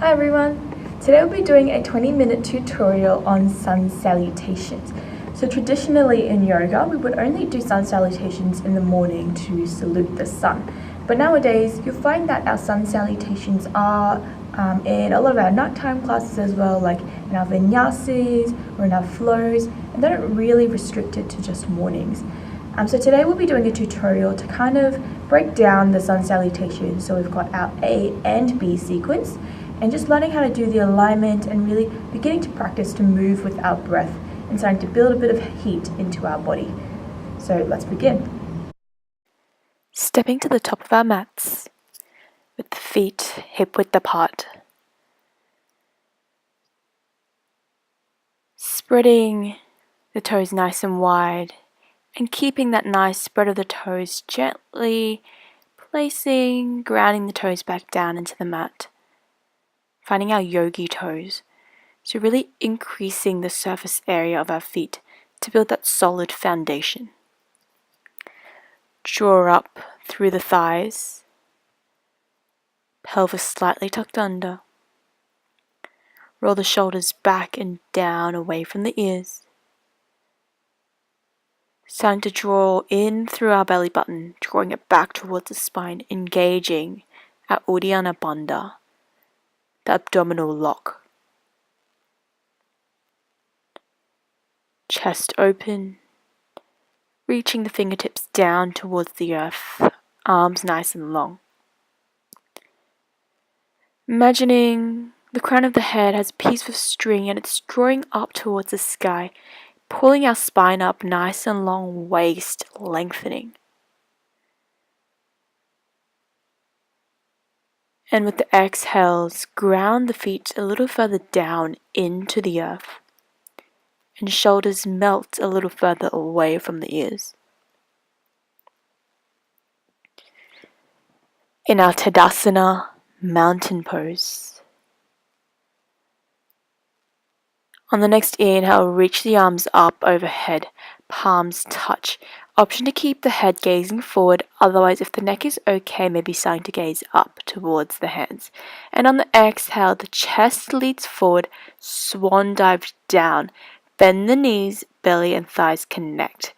Hi everyone! Today we'll be doing a 20-minute tutorial on Sun Salutations. So traditionally in yoga, we would only do Sun Salutations in the morning to salute the sun. But nowadays, you'll find that our Sun Salutations are in a lot of our nighttime classes as well, like in our vinyasas or in our flows, and they're not really restricted to just mornings. So today we'll be doing a tutorial to kind of break down the Sun Salutations. So we've got our A and B sequence, and just learning how to do the alignment and really beginning to practice to move with our breath and starting to build a bit of heat into our body. So let's begin. Stepping to the top of our mats with the feet hip-width apart. Spreading the toes nice and wide and keeping that nice spread of the toes, gently grounding the toes back down into the mat. Finding our yogi toes. So really increasing the surface area of our feet to build that solid foundation. Draw up through the thighs. Pelvis slightly tucked under. Roll the shoulders back and down away from the ears. Starting to draw in through our belly button, drawing it back towards the spine, engaging our Uddiyana Bandha, the abdominal lock. Chest open, reaching the fingertips down towards the earth, arms nice and long. Imagining the crown of the head has a piece of string and it's drawing up towards the sky, pulling our spine up nice and long, waist lengthening. And with the exhales, ground the feet a little further down into the earth. And shoulders melt a little further away from the ears. In our Tadasana, mountain pose. On the next inhale, reach the arms up overhead, palms touch. Option to keep the head gazing forward, otherwise if the neck is okay, maybe starting to gaze up towards the hands. And on the exhale, the chest leads forward, swan dive down. Bend the knees, belly and thighs connect.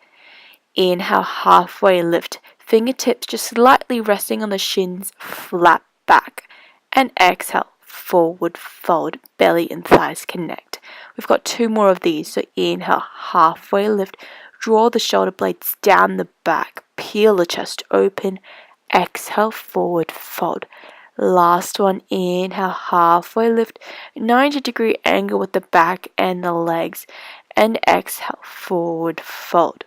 Inhale, halfway lift, fingertips just slightly resting on the shins, flat back. And exhale, forward fold, belly and thighs connect. We've got two more of these, so inhale, halfway lift, draw the shoulder blades down the back, peel the chest open, exhale, forward fold. Last one, inhale, halfway lift, 90-degree angle with the back and the legs, and exhale, forward fold.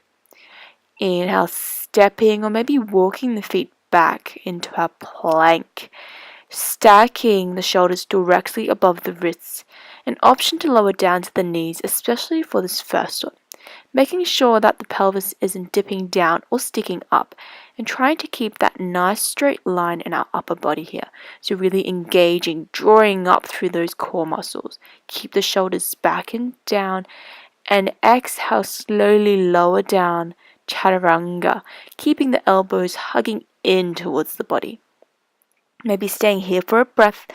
Inhale, stepping or maybe walking the feet back into our plank. Stacking the shoulders directly above the wrists. An option to lower down to the knees, especially for this first one. Making sure that the pelvis isn't dipping down or sticking up, and trying to keep that nice straight line in our upper body here. So really engaging, drawing up through those core muscles. Keep the shoulders back and down, and exhale, slowly lower down, chaturanga, keeping the elbows hugging in towards the body. Maybe staying here for a breath,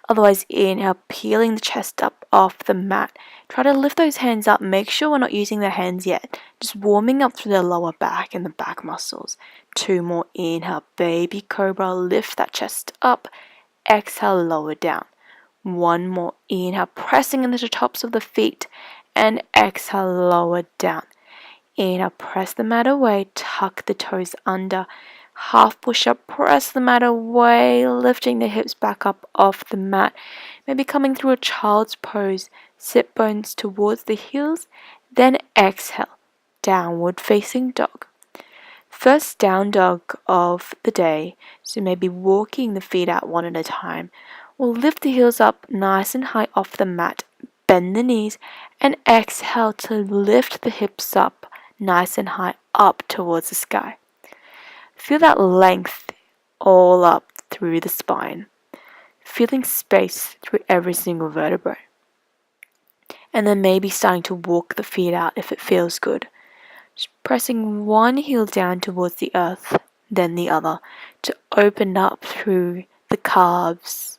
otherwise inhale, peeling the chest up off the mat. Try to lift those hands up, make sure we're not using the hands yet, just warming up through the lower back and the back muscles. Two more, inhale, baby cobra, lift that chest up, exhale, lower down. One more, inhale, pressing into the tops of the feet, and exhale, lower down. Inhale, press the mat away, tuck the toes under. Half push up, press the mat away, lifting the hips back up off the mat. Maybe coming through a child's pose, sit bones towards the heels, then exhale, downward facing dog. First down dog of the day, so maybe walking the feet out one at a time. We'll lift the heels up nice and high off the mat, bend the knees, and exhale to lift the hips up nice and high up towards the sky. Feel that length all up through the spine, feeling space through every single vertebrae. And then maybe starting to walk the feet out if it feels good. Just pressing one heel down towards the earth, then the other, to open up through the calves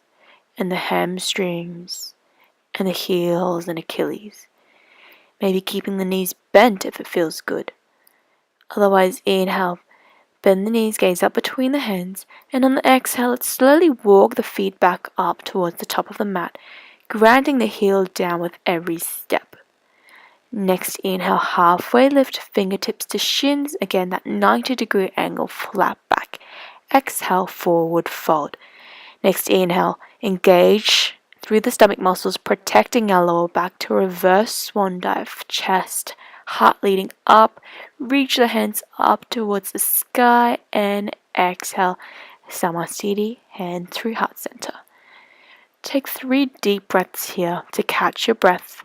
and the hamstrings and the heels and Achilles. Maybe keeping the knees bent if it feels good. Otherwise, inhale, bend the knees, gaze up between the hands, and on the exhale, let's slowly walk the feet back up towards the top of the mat, grounding the heel down with every step. Next, inhale, halfway lift, fingertips to shins, again that 90-degree angle, flat back. Exhale, forward fold. Next, inhale, engage through the stomach muscles, protecting our lower back to reverse swan dive, chest, heart leading up, reach the hands up towards the sky, and exhale, Namaste, hand through heart center. Take 3 deep breaths here to catch your breath.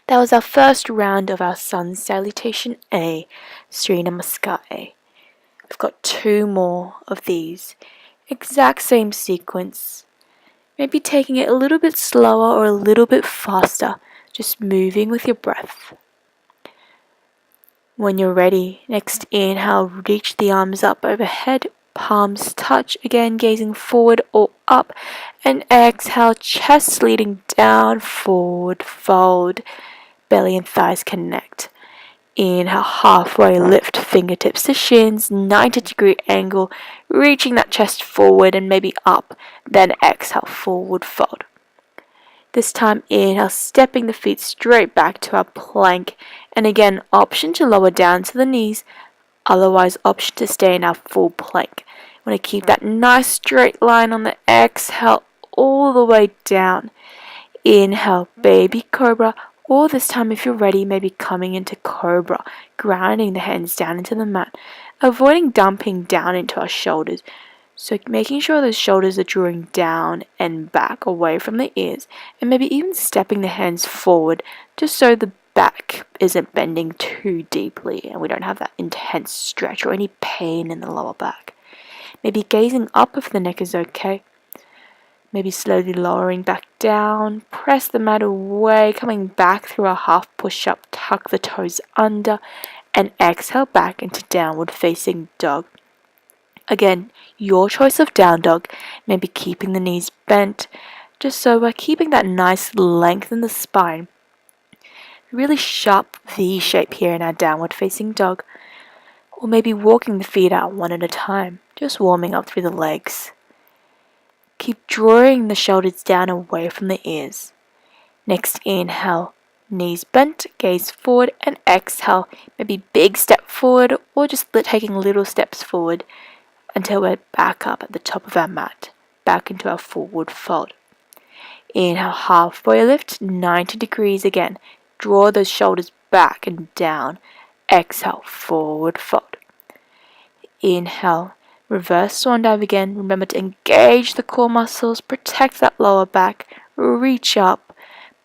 That was our first round of our Sun Salutation A, Sri Namaskar A. We've got 2 more of these. Exact same sequence. Maybe taking it a little bit slower or a little bit faster, just moving with your breath. When you're ready, next inhale, reach the arms up overhead, palms touch, again gazing forward or up, and exhale, chest leading down, forward fold, belly and thighs connect. Inhale, halfway lift, fingertips to shins, 90-degree angle, reaching that chest forward and maybe up, then exhale, forward fold. This time, inhale, stepping the feet straight back to our plank, and again, option to lower down to the knees, otherwise option to stay in our full plank. Want to keep that nice straight line on the exhale all the way down. Inhale, baby cobra, or this time if you're ready, maybe coming into cobra, grounding the hands down into the mat, avoiding dumping down into our shoulders. So making sure those shoulders are drawing down and back away from the ears, and maybe even stepping the hands forward just so the back isn't bending too deeply and we don't have that intense stretch or any pain in the lower back. Maybe gazing up if the neck is okay. Maybe slowly lowering back down, press the mat away, coming back through a half push-up, tuck the toes under, and exhale back into downward facing dog. Again, your choice of down dog, maybe keeping the knees bent, just so we're keeping that nice length in the spine. Really sharp V shape here in our downward facing dog, or maybe walking the feet out one at a time, just warming up through the legs. Keep drawing the shoulders down away from the ears. Next, inhale, knees bent, gaze forward, and exhale, maybe big step forward or just taking little steps forward until we're back up at the top of our mat, back into our forward fold. Inhale, halfway lift, 90 degrees again. Draw those shoulders back and down. Exhale, forward fold. Inhale, reverse swan dive again. Remember to engage the core muscles, protect that lower back, reach up,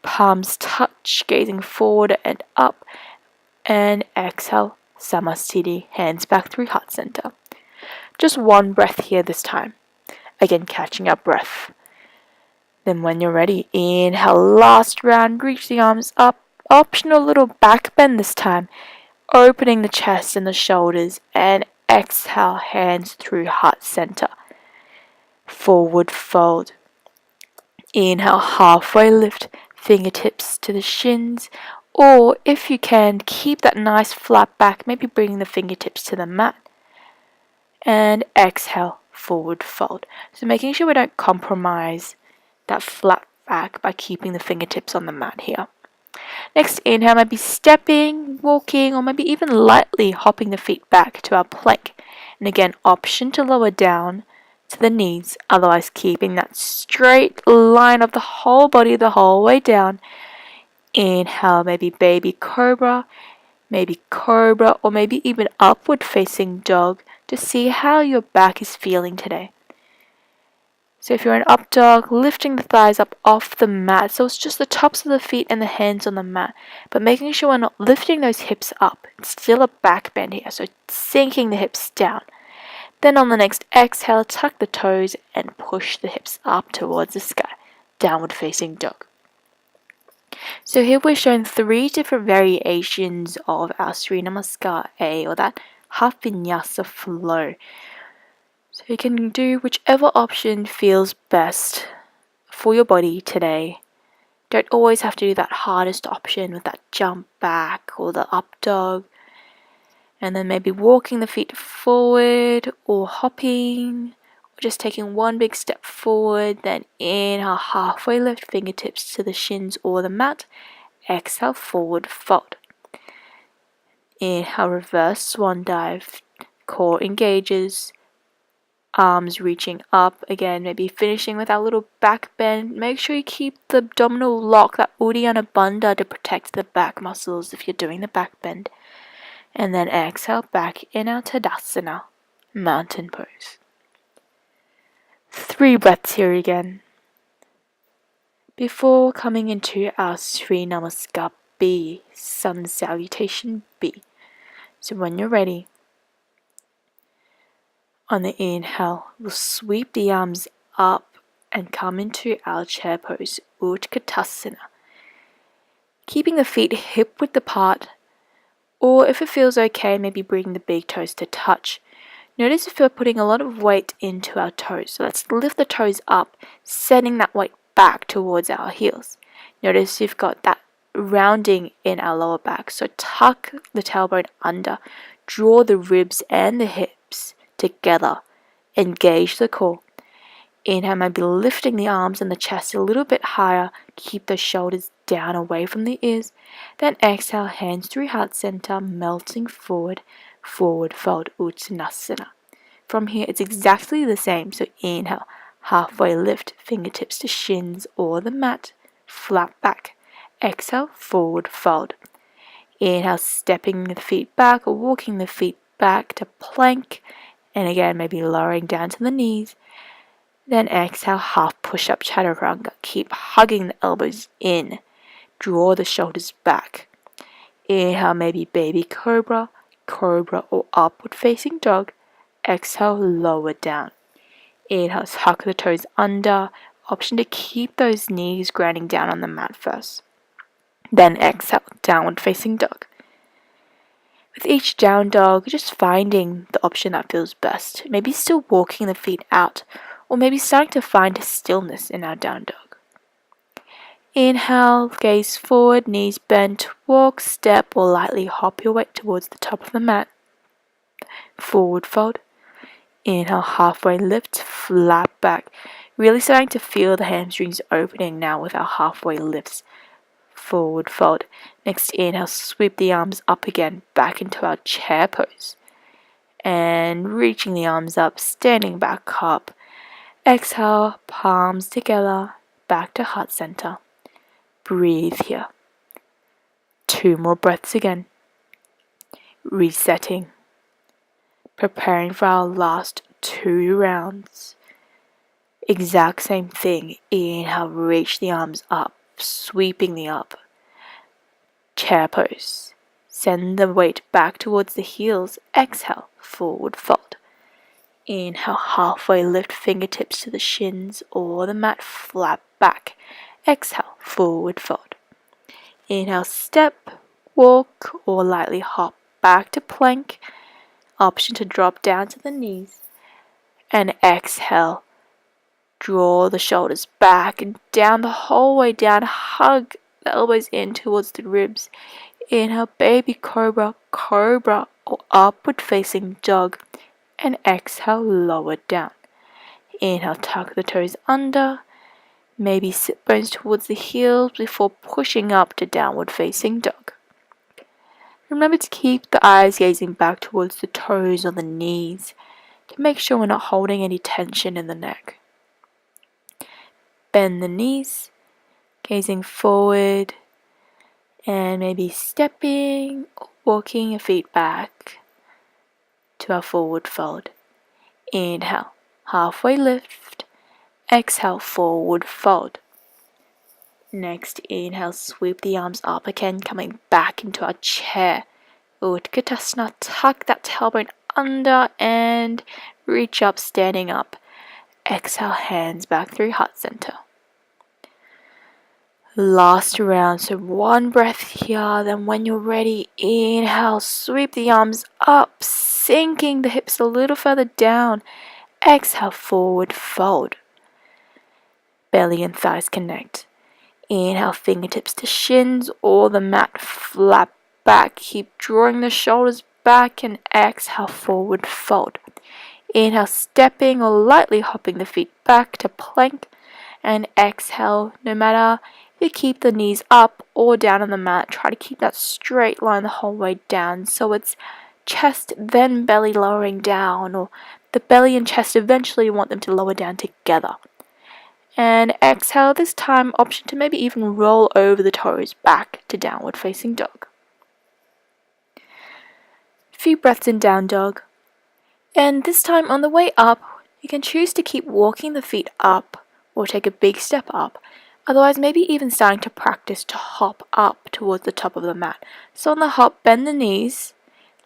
palms touch, gazing forward and up, and exhale, Samasthiti, hands back through heart center. Just 1 breath here this time. Again, catching our breath. Then when you're ready, inhale, last round, reach the arms up, optional little back bend this time, opening the chest and the shoulders, and exhale, hands through heart center. Forward fold. Inhale, halfway lift, fingertips to the shins, or if you can, keep that nice flat back, maybe bringing the fingertips to the mat. And exhale, forward fold. So making sure we don't compromise that flat back by keeping the fingertips on the mat here. Next, inhale, maybe stepping, walking, or maybe even lightly hopping the feet back to our plank. And again, option to lower down to the knees, otherwise keeping that straight line of the whole body the whole way down. Inhale, maybe baby cobra, or maybe even upward facing dog, to see how your back is feeling today. So if you're an up dog, lifting the thighs up off the mat, so it's just the tops of the feet and the hands on the mat, but making sure we're not lifting those hips up. It's still a back bend here, so sinking the hips down. Then on the next exhale, tuck the toes and push the hips up towards the sky, downward facing dog. So here we're shown 3 different variations of our Sri Namaskar A, or that half vinyasa flow. So you can do whichever option feels best for your body today. Don't always have to do that hardest option with that jump back or the up dog. And then maybe walking the feet forward or hopping, or just taking one big step forward, then inhale, halfway lift fingertips to the shins or the mat. Exhale, forward fold. Inhale, reverse swan dive. Core engages. Arms reaching up again, maybe finishing with our little back bend. Make sure you keep the abdominal lock, that Uddiyana Bandha, to protect the back muscles if you're doing the back bend. And then exhale back in our Tadasana, mountain pose. 3 breaths here again. Before coming into our Sri Namaskar B, Sun Salutation B. So when you're ready, on the inhale, we'll sweep the arms up and come into our chair pose, Utkatasana. Keeping the feet hip width apart, or if it feels okay, maybe bring the big toes to touch. Notice if we're putting a lot of weight into our toes. So let's lift the toes up, sending that weight back towards our heels. Notice you've got that rounding in our lower back. So tuck the tailbone under, draw the ribs and the hips together, engage the core. Inhale, maybe lifting the arms and the chest a little bit higher, keep the shoulders down away from the ears. Then exhale, hands through heart center, melting forward, forward fold, Uttanasana. From here, it's exactly the same. So inhale, halfway lift, fingertips to shins or the mat, flat back. Exhale, forward fold. Inhale, stepping the feet back or walking the feet back to plank. And again, maybe lowering down to the knees. Then exhale, half push-up chaturanga. Keep hugging the elbows in. Draw the shoulders back. Inhale, maybe baby cobra, cobra or upward facing dog. Exhale, lower down. Inhale, tuck the toes under. Option to keep those knees grounding down on the mat first. Then exhale, downward facing dog. With each down dog, just finding the option that feels best. Maybe still walking the feet out, or maybe starting to find stillness in our down dog. Inhale, gaze forward, knees bent, walk, step, or lightly hop your weight towards the top of the mat. Forward fold. Inhale, halfway lift, flat back. Really starting to feel the hamstrings opening now with our halfway lifts. Forward fold. Next inhale, sweep the arms up again, back into our chair pose. And reaching the arms up, standing back up. Exhale, palms together, back to heart center. Breathe here. 2 more breaths again. Resetting. Preparing for our last 2 rounds. Exact same thing. Inhale, reach the arms up, sweeping the up. Chair pose. Send the weight back towards the heels. Exhale, forward fold. Inhale, halfway lift fingertips to the shins or the mat, flat back. Exhale, forward fold. Inhale, step, walk, or lightly hop back to plank. Option to drop down to the knees. And exhale, draw the shoulders back and down the whole way down. Hug the elbows in towards the ribs. Inhale, baby cobra, cobra, or upward facing dog. And exhale, lower down. Inhale, tuck the toes under. Maybe sit bones towards the heels before pushing up to downward facing dog. Remember to keep the eyes gazing back towards the toes or the knees to make sure we're not holding any tension in the neck. Bend the knees, gazing forward, and maybe stepping or walking your feet back to our forward fold. Inhale, halfway lift. Exhale, forward fold. Next, inhale, sweep the arms up again, coming back into our chair. Utkatasana, tuck that tailbone under and reach up, standing up. Exhale, hands back through heart center. Last round, so 1 breath here, then when you're ready, inhale, sweep the arms up, sinking the hips a little further down. Exhale, forward fold. Belly and thighs connect. Inhale, fingertips to shins or the mat flat back. Keep drawing the shoulders back and exhale, forward fold. Inhale, stepping or lightly hopping the feet back to plank, and exhale, no matter if you keep the knees up or down on the mat, try to keep that straight line the whole way down, so it's chest then belly lowering down, or the belly and chest eventually you want them to lower down together. And exhale, this time option to maybe even roll over the toes back to downward facing dog. Few breaths in down dog. And this time on the way up, you can choose to keep walking the feet up or take a big step up. Otherwise, maybe even starting to practice to hop up towards the top of the mat. So on the hop, bend the knees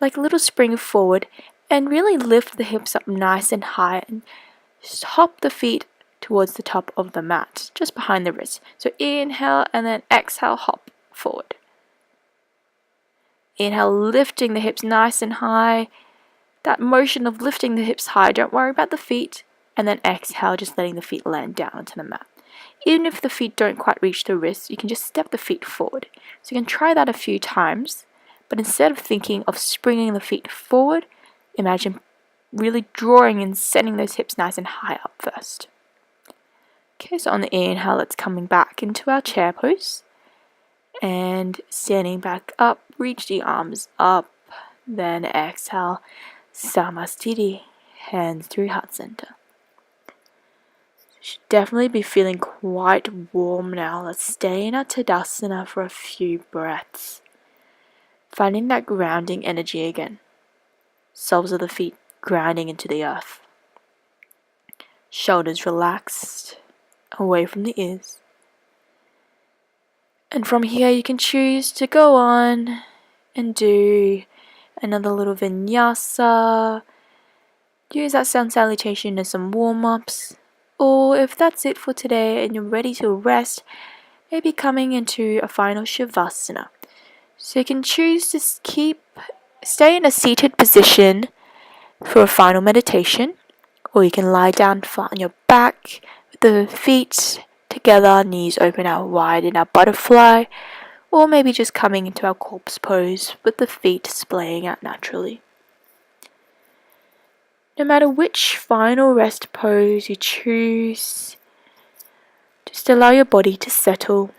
like a little spring forward and really lift the hips up nice and high and just hop the feet towards the top of the mat, just behind the wrists. So inhale and then exhale, hop forward. Inhale, lifting the hips nice and high. That motion of lifting the hips high, don't worry about the feet. And then exhale, just letting the feet land down onto the mat. Even if the feet don't quite reach the wrists, you can just step the feet forward. So you can try that a few times, but instead of thinking of springing the feet forward, imagine really drawing and setting those hips nice and high up first. Okay, so on the inhale, it's coming back into our chair pose. And standing back up, reach the arms up. Then exhale, Namaste, hands through heart center. You should definitely be feeling quite warm now. Let's stay in our Tadasana for a few breaths. Finding that grounding energy again. Soles of the feet grounding into the earth. Shoulders relaxed, away from the ears. And from here you can choose to go on and do another little vinyasa. Use that sun salutation as some warm-ups. Or if that's it for today and you're ready to rest, maybe coming into a final shavasana. So you can choose to stay in a seated position for a final meditation, or you can lie down flat on your back with the feet together, knees open out wide in our butterfly, or maybe just coming into our corpse pose with the feet splaying out naturally. No matter which final rest pose you choose, just allow your body to settle.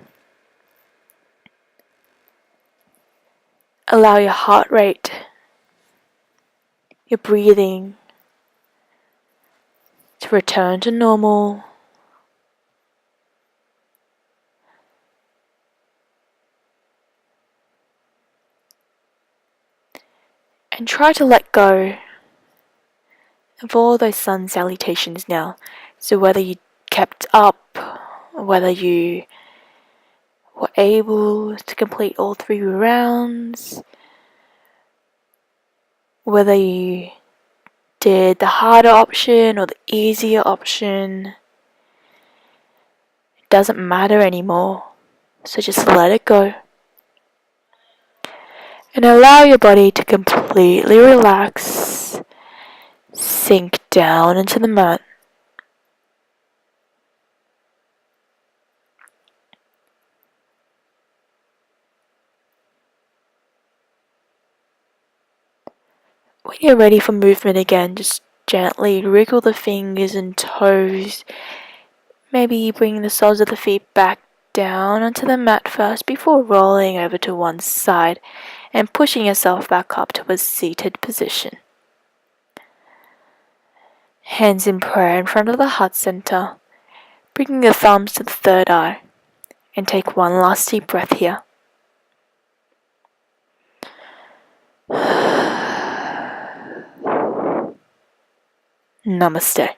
Allow your heart rate, your breathing to return to normal. And try to let go of all those sun salutations now. So whether you kept up, or whether you were able to complete all 3 rounds, whether you did the harder option or the easier option, it doesn't matter anymore. So just let it go. And allow your body to completely relax, sink down into the mat. When you're ready for movement again, just gently wriggle the fingers and toes. Maybe bring the soles of the feet back down onto the mat first before rolling over to one side and pushing yourself back up to a seated position. Hands in prayer in front of the heart center, bringing the thumbs to the third eye, and take one last deep breath here. Namaste.